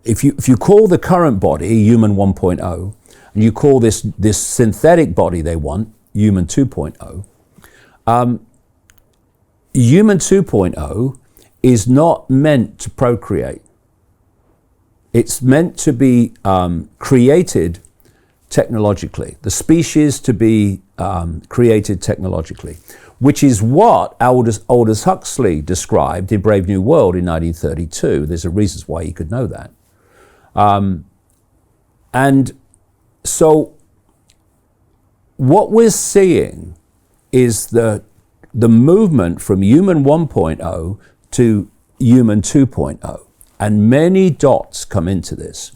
if you call the current body human 1.0, and you call this synthetic body they want human 2.0, human 2.0 is not meant to procreate. It's meant to be created technologically, the species to be created technologically, which is what Aldous Huxley described in Brave New World in 1932. There's a reason why he could know that. And so what we're seeing is the movement from human 1.0 to human 2.0. And many dots come into this.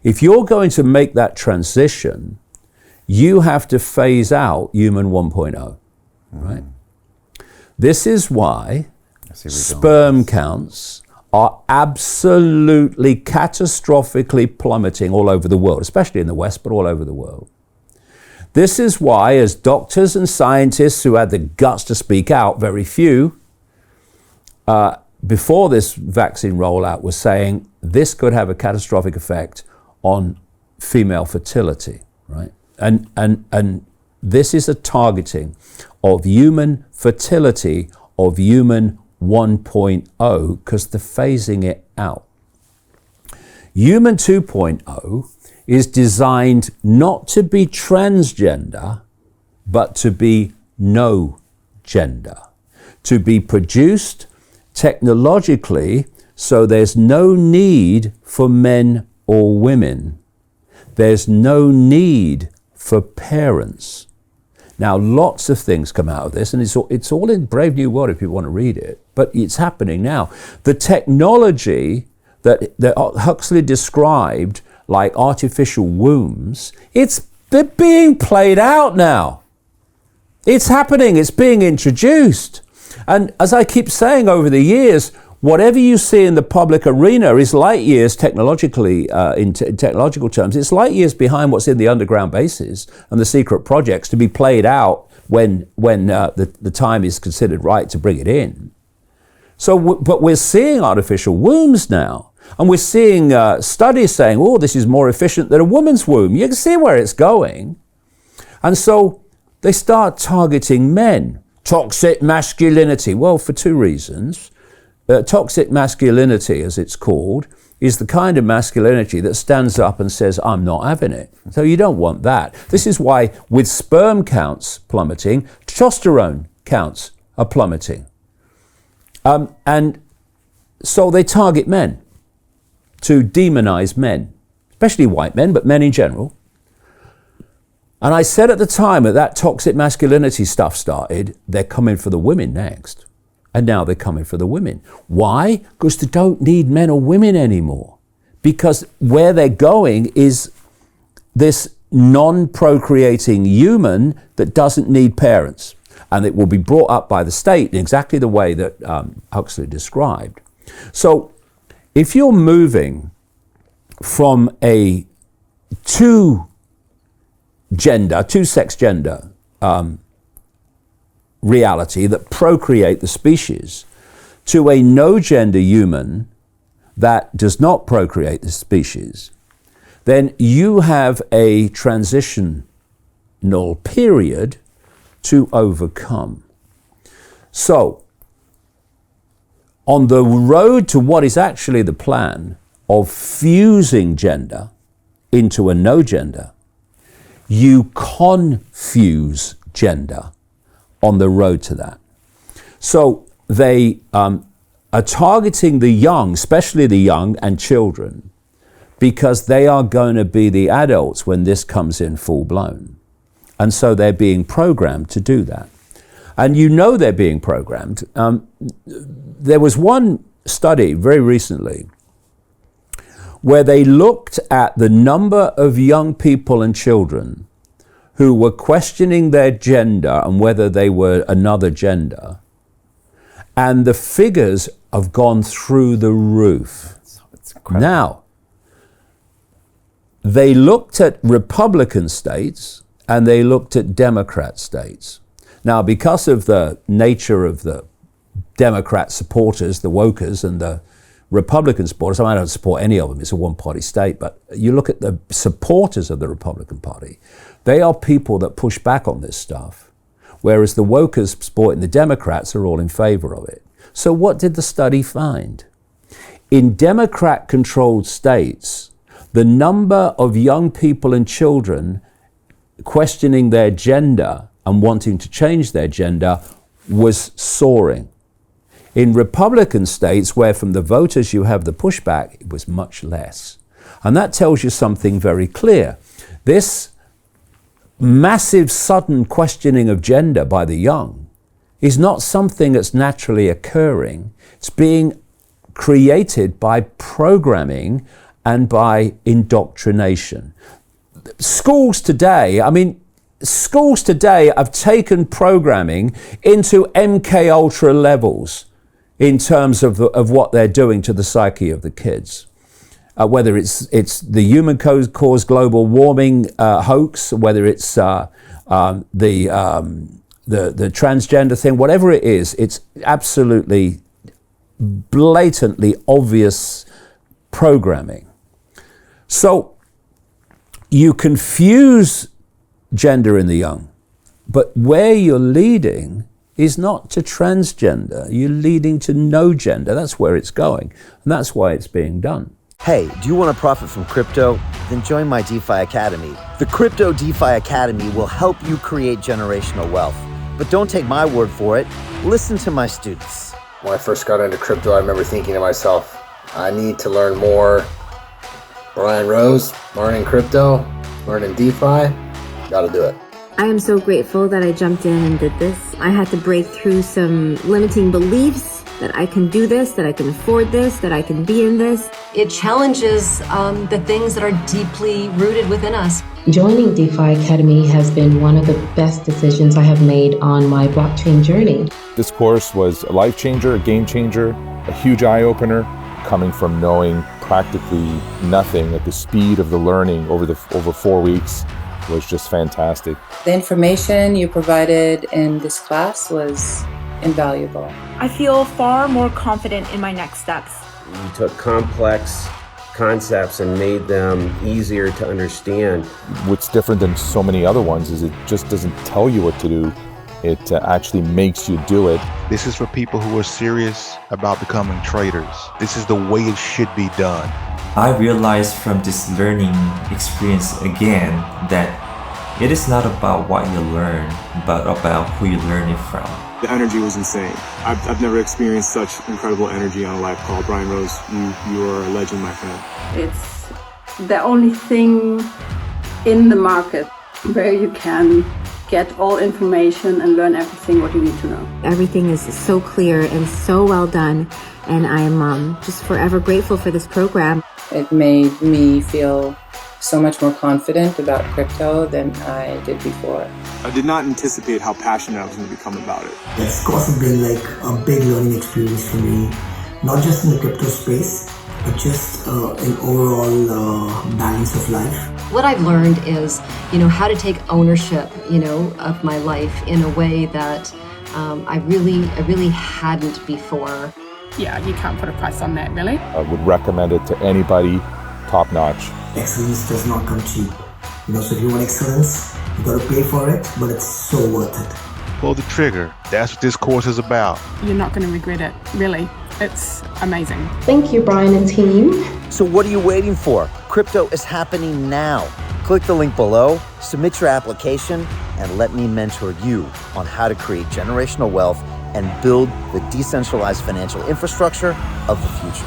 If you're going to make that transition, you have to phase out human 1.0, right? This is why sperm counts are absolutely catastrophically plummeting all over the world, especially in the West, but all over the world. This is why, as doctors and scientists who had the guts to speak out, very few, before this vaccine rollout, was saying this could have a catastrophic effect on female fertility, right? And this is a targeting of human fertility of human 1.0 because they're phasing it out. Human 2.0 is designed not to be transgender, but to be no gender, to be produced technologically so there's no need for men or women. There's no need for parents. Now, lots of things come out of this, and it's all in Brave New World if you want to read it, but it's happening now. The technology that Huxley described, like artificial wombs, they're being played out now. It's happening, it's being introduced. And as I keep saying over the years, whatever you see in the public arena is light years technologically, in technological terms, it's light years behind what's in the underground bases and the secret projects to be played out when the time is considered right to bring it in. But we're seeing artificial wombs now. And we're seeing studies saying, oh, this is more efficient than a woman's womb. You can see where it's going. And so they start targeting men. Toxic masculinity. Well, for two reasons. Toxic masculinity, as it's called, is the kind of masculinity that stands up and says, I'm not having it. So you don't want that. This is why with sperm counts plummeting, testosterone counts are plummeting. And so they target men to demonize men, especially white men, but men in general. And I said at the time that toxic masculinity stuff started, they're coming for the women next. And now they're coming for the women. Why? Because they don't need men or women anymore. Because where they're going is this non-procreating human that doesn't need parents. And it will be brought up by the state in exactly the way that Huxley described. So if you're moving from a two-sex gender reality that procreate the species to a no-gender human that does not procreate the species, then you have a transitional period to overcome. So, on the road to what is actually the plan of fusing gender into a no gender, you confuse gender on the road to that. So they are targeting the young, especially the young and children, because they are going to be the adults when this comes in full blown. And so they're being programmed to do that. And you know they're being programmed. There was one study very recently where they looked at the number of young people and children who were questioning their gender and whether they were another gender. And the figures have gone through the roof. It's incredible. Now, they looked at Republican states and they looked at Democrat states. Now, because of the nature of the Democrat supporters, the wokers and the Republican supporters, I mean, I don't support any of them, it's a one-party state, but you look at the supporters of the Republican Party, they are people that push back on this stuff, whereas the wokers supporting the Democrats are all in favor of it. So what did the study find? In Democrat-controlled states, the number of young people and children questioning their gender and wanting to change their gender was soaring. In Republican states, where from the voters you have the pushback, it was much less. And that tells you something very clear. This massive, sudden questioning of gender by the young is not something that's naturally occurring. It's being created by programming and by indoctrination. Schools today have taken programming into MK Ultra levels in terms of what they're doing to the psyche of the kids. Whether it's the human cause global warming hoax, whether it's the transgender thing, whatever it is, it's absolutely blatantly obvious programming. So you confuse gender in the young, but where you're leading is not to transgender, you're leading to no gender. That's where it's going, and that's why it's being done. Hey, do you want to profit from crypto? Then join my DeFi Academy. The Crypto DeFi Academy will help you create generational wealth. But don't take my word for it. Listen to my students. When I first got into crypto, I remember thinking to myself, I need to learn more. Brian Rose, learning crypto, learning DeFi, gotta do it. I am so grateful that I jumped in and did this. I had to break through some limiting beliefs that I can do this, that I can afford this, that I can be in this. It challenges the things that are deeply rooted within us. Joining DeFi Academy has been one of the best decisions I have made on my blockchain journey. This course was a life changer, a game changer, a huge eye-opener, coming from knowing practically nothing at the speed of the learning over 4 weeks was just fantastic. The information you provided in this class was invaluable. I feel far more confident in my next steps. You took complex concepts and made them easier to understand. What's different than so many other ones is it just doesn't tell you what to do. It actually makes you do it. This is for people who are serious about becoming traders. This is the way it should be done. I realized from this learning experience again that it is not about what you learn, but about who you learn it from. The energy was insane. I've never experienced such incredible energy on a live call. Brian Rose, you are a legend, my friend. It's the only thing in the market where you can get all information and learn everything what you need to know. Everything is so clear and so well done, and I am just forever grateful for this program. It made me feel so much more confident about crypto than I did before. I did not anticipate how passionate I was going to become about it. It's also been like a big learning experience for me, not just in the crypto space, but just in overall balance of life. What I've learned is, how to take ownership, of my life in a way that I really hadn't before. Yeah, you can't put a price on that, really. I would recommend it to anybody, top notch. Excellence does not come cheap. So if you want excellence, you got to pay for it, but it's so worth it. Pull the trigger. That's what this course is about. You're not going to regret it, really. It's amazing. Thank you, Brian and team. So what are you waiting for? Crypto is happening now. Click the link below, submit your application, and let me mentor you on how to create generational wealth and build the decentralized financial infrastructure of the future.